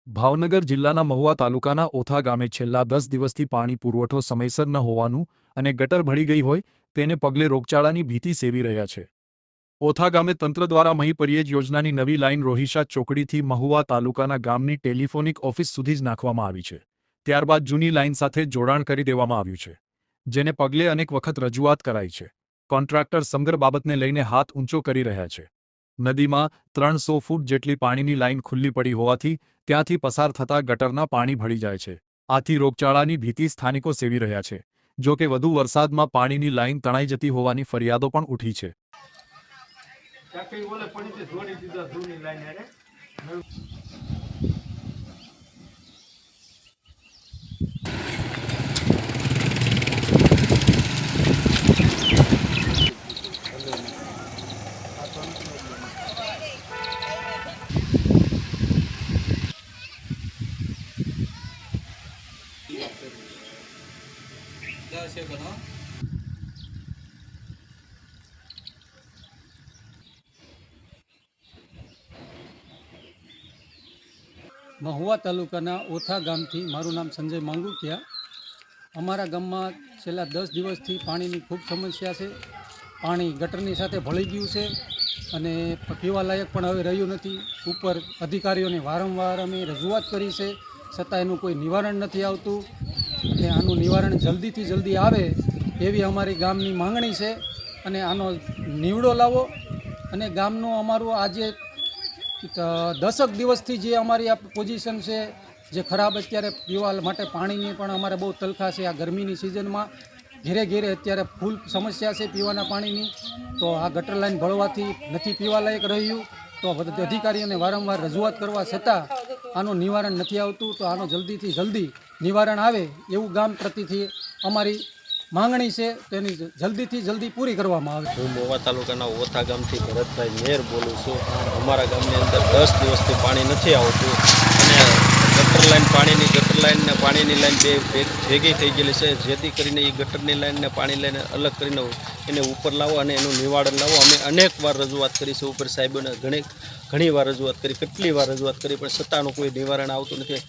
ભાવનગર જિલ્લાના મહુવા તાલુકાના ઓથા ગામે છેલ્લા 10 દિવસથી પાણી પુરવઠો સમયસર ન હોવાનું અને ગટર ભળી ગઈ હોય તેને પગલે રોગચાળાની ભીતિ સેવી રહ્યા છે. ઓથા ગામે તંત્ર દ્વારા મહી પરિયેજ યોજનાની નવી લાઇન રોહિશા ચોકડીથી મહુવા તાલુકાના ગામની ટેલિફોનિક ઓફિસ સુધી જ નાખવામાં આવી છે. ત્યારબાદ જૂની લાઇન સાથે જોડાણ કરી દેવામાં આવ્યું છે, જેને પગલે અનેક વખત રજૂઆત કરાઈ છે. કોન્ટ્રાક્ટર સમગ્ર બાબતને લઈને હાથ ઊંચો કરી રહ્યા છે. નદીમાં 300 ફૂટ જેટલી પાણીની લાઇન ખુલ્લી પડી હોવાથી ત્યાંથી પસાર થતા ગટરના પાણી ભળી જાય છે. આથી રોગચાળાની ભીતિ સ્થાનિકો સેવી રહ્યા છે. જો કે વધુ વરસાદમાં પાણીની લાઇન તણાઈ જતી હોવાની ફરિયાદો પણ ઉઠી છે. મહુવા તાલુકાના ઓથા ગામથી મારું નામ સંજય માંગુકિયા. અમારા ગામમાં છેલ્લા 10 દિવસથી પાણીની ખૂબ સમસ્યા છે. પાણી ગટરની સાથે ભળી ગયું છે અને પીવાલાયક પણ હવે રહ્યું નથી. ઉપર અધિકારીઓને વારંવાર અમે રજૂઆત કરી છે, છતાં એનું કોઈ નિવારણ નથી આવતું. અને આનું નિવારણ જલ્દીથી જલ્દી આવે એવી અમારી ગામની માંગણી છે. અને આનો નિવડો લાવો અને ગામનું અમારું આજે 10 દિવસથી જે અમારી આ પોઝિશન છે, જે ખરાબ અત્યારે પીવા માટે પાણીની પણ અમારે બહુ તલખા છે. આ ગરમીની સિઝનમાં ઘેરે ઘેરે અત્યારે ફૂલ સમસ્યા છે પીવાના પાણીની. તો આ ગટર લાઈન ભળવાથી નથી પીવાલાયક રહ્યું. તો અધિકારીઓને વારંવાર રજૂઆત કરવા છતાં આનું નિવારણ નથી આવતું. તો આનો જલ્દીથી જલ્દી નિવારણ આવે એવું ગામ પ્રતિથી અમારી માંગણી છે, તેની જલ્દીથી જલ્દી પૂરી કરવામાં આવે. હું મહુવા તાલુકાના ઓથા ગામથી ભરતભાઈ મેર બોલું છું. અમારા ગામની અંદર 10 દિવસથી પાણી નથી આવતું અને ગટર લાઈન ને પાણીની લાઈન બે ભેગી થઈ ગયેલી છે. જેથી કરીને એ ગટરની લાઈનને પાણી લઈને અલગ કરીને એને ઉપર લાવો અને એનું નિવારણ લાવો. અમે અનેક વાર રજૂઆત કરી છે, ઉપર સાહેબોને ઘણી વાર રજૂઆત કરી, કેટલી વાર રજૂઆત કરી, પણ છતાંનું કોઈ નિવારણ આવતું નથી.